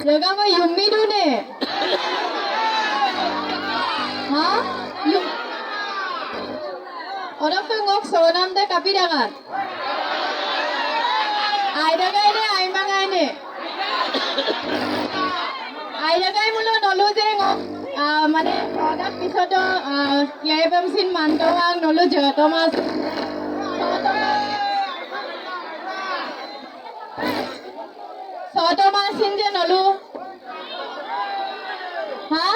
Jaga mo Yumi dune. Ha? Orang pengok sonam de kapi dangan. Aida kai ne ai mangai ne. Aida kai mulo nolu je ngok. Mane product pisoto KFM sin mantawang nolu je Thomas. Thomas sin je nolu. Ha?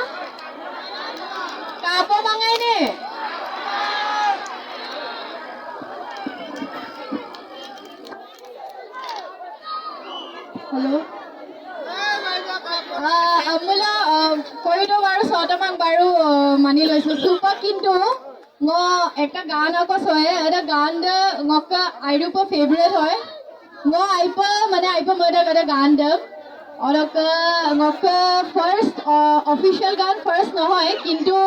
Kapo mangai ne. Hello. Mula koido baru sotamang baru mani loisu super kintu ngo ekta gaan ako soe ada gaan de ngoka airupo favorite hoy ngo aipa mane aipa moda kada gaan de orok ngoka first official gaan first no hoy kintu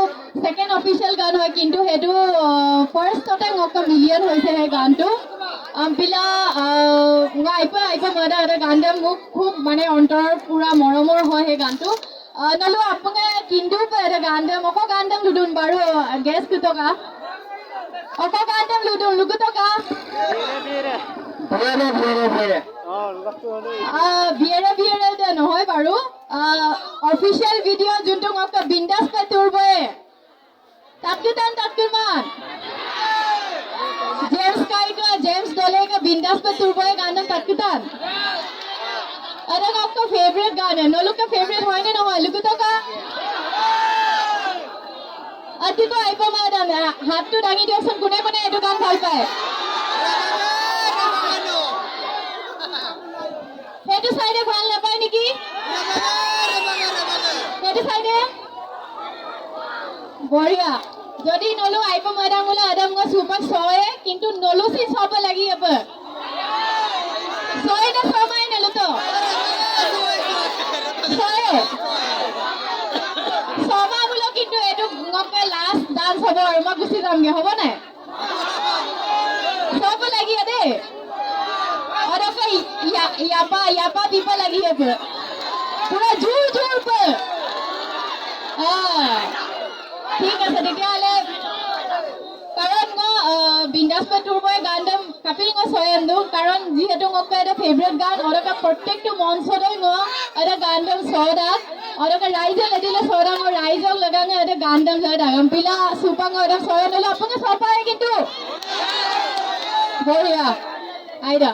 second official gaan hoy kintu hedu first tote ngoka million hoise he gaan tu Pila aipa moda ada gaan de muk khub mane ontor pura moromor hoy he gaan tu Nalu apunge kindu pe ada gandam, oko gandam ludun baru guess kuto ka? Oko gandam ludun luguto ka? Biere. Biere de nohoy baru. Official video junto ngok bindas pe turbo e. Tatkutan man. James Dole ka bindas pe turbo e gandam tatkutan. Ada आपका favourite गाना है नोलू का favourite होय ने नहोय लुकु तो का अति को आइपो मैडम हाथ तो दांगी दियकसन कोने कोने एटु गान ভাল পায় हेतु साइडे ভাল নাপায় নেকি हेतु साइडे বঢ়িয়া যদি নলু আইপো मैडम গুলো আদম গো সুপার সয়ে কিন্তু নলু সি সব লাগি अब সয়ে না সমাই নলু তো Sama bulo kintu edu ngoke last dance hobo aru ma gusi jamge hobo na sob lagi ade aro kai yapa pipa lagi ade pura jur pe ঠিক আছে তেতিয়াহলে কাৰণ বিন্দাস পে টুৰ বয় গানডম কাপিল গ সয়েন্দু কাৰণ যিহেতু ngok এটা ফেভাৰিট গান অৰকা প্ৰত্যেকটো মঞ্চলৈ গ এটা গানডম সদা অৰকা ৰাইজ লেদিলে সদা গ ৰাইজক লগাঙে এটা গানডম লৈ দাগম পিলা সুপাং এটা সয়নলে আপুনি সপায় কিন্তু বঢ়িয়া আইদা